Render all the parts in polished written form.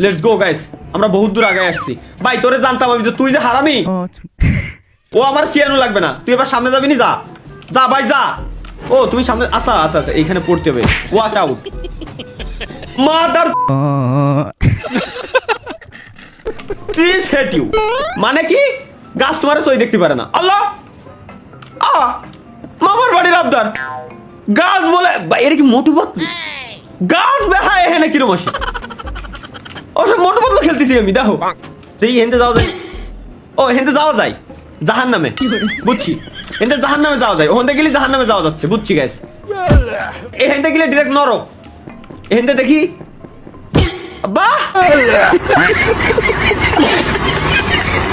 Let's go guys, আমরা বহুত দূর আগে আসছি ভাই। তোরে জানতাম আমি যে তুই যে হারামি। ও আমার শিয়ানো লাগবে না, তুই এবার সামনে যাবি নি, যা যা ভাই যা। ও তুমি সামনে, আচ্ছা আচ্ছা আচ্ছা, এইখানে পড়তে হবে। Watch out mother please hate you. মানে কি গাছ তোমার সই দেখতে পারে না? আল্লাহ মামার বাড়ির আবদার গাছ বলে ভাই, এটা কি মোটু পাতলু গাছ বেহায় এখানে কিরম আসে? ওসব মোটু পাতলু খেলতেছি আমি, দেখো দেখি হেনতে যাওয়া যায়। ও হেনতে যাওয়া যায় জাহান নামে, বুঝছি। হেনতে জাহান নামে যাওয়া যায়, ওখানে গেলে জাহান নামে যাওয়া যাচ্ছে, বুঝছি গাইস। এখানতে গেলে ডিরেক্ট নরক। এখানতে দেখি বাহ,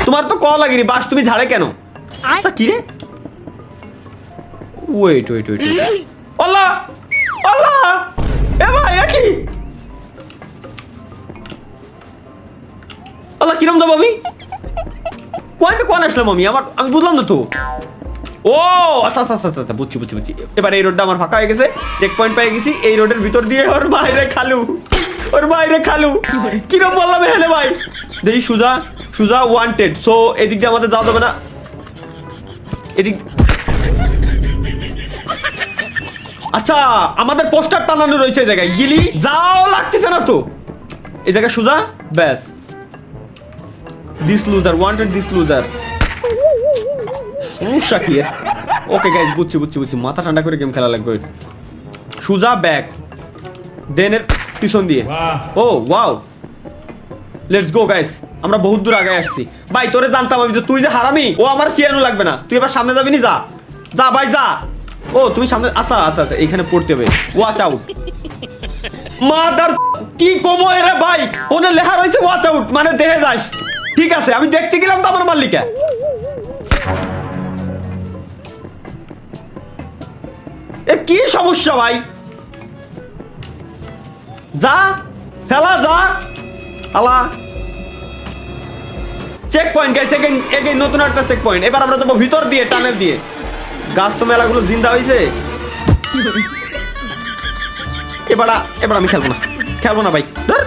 তোমার তো কল লাগেনি বাস, তুমি ঝাড়ে কেন? আচ্ছা কি রে, ওয়েট ওয়েট ওয়েট, আল্লাহ আল্লাহ, এ ভাই একই আল্লাহ, কিরম যাবো আমি? কোন আসলাম আমি? আমি বুঝলাম না তো। ও আচ্ছা আচ্ছা আচ্ছা আচ্ছা, বুঝছি বুঝছি বুঝছি। এবার এই রোডটা আমার ফাঁকা হয়ে গেছে, চেক পয়েন্ট পেয়ে গেছি। এই রোডের ভিতর দিয়ে ওর বাইরে খালু, ওর বাইরে খালু, কিরম বললাম এখানে ভাই। দেখি সুজা সুজা ওয়ান্টেড। সো এদিক দিয়ে আমাদের যাওয়া যাবে না, এদিক। আচ্ছা আমাদের পোস্টার টানানো রয়েছে এই জায়গায়, গিলি যাও লাগতেছে না তো। এই জায়গায় সুজা, ব্যাস। This loser wanted, this loser. সমস্যা কি? ওকে গাইস, বুঝছি বুঝছি বুঝছি, মাথা ঠান্ডা করে গেম খেলা লাগবে। সুজা ব্যাক, দেনের পিছন দিয়ে। ও ওয়াও, লেটস গো গাইস, আমরা বহুত দূর আগে আসছি ভাই। তোরে জানতাম আমি যে তুই যে হারামি। ও আমার শিয়ানো লাগবে না, তুই এবার সামনে যাবি নি, যা যা ভাই যা। ও তুমি সামনে, আচ্ছা আচ্ছা আচ্ছা, এইখানে পড়তে হবে। ওয়াচ আউট মাদার, কি কমো এরে ভাই, ওনে লেখা রয়েছে ওয়াচ আউট, মানে দেখে যাস। ঠিক আছে আমি দেখতে গেলাম তো আমার মাল্লিকা। এ কি সমস্যা ভাই, যা খেলা যা আলা। চেক পয়েন্ট গাইস, এগেইন নতুন একটা চেক পয়েন্ট। এবার আমরা যাবো ভিতর দিয়ে, টানেল দিয়ে। গাছ তো মেলাগুলো জিন্দা হয়েছে। এবার আমি খেলবো না ভাই, ধর।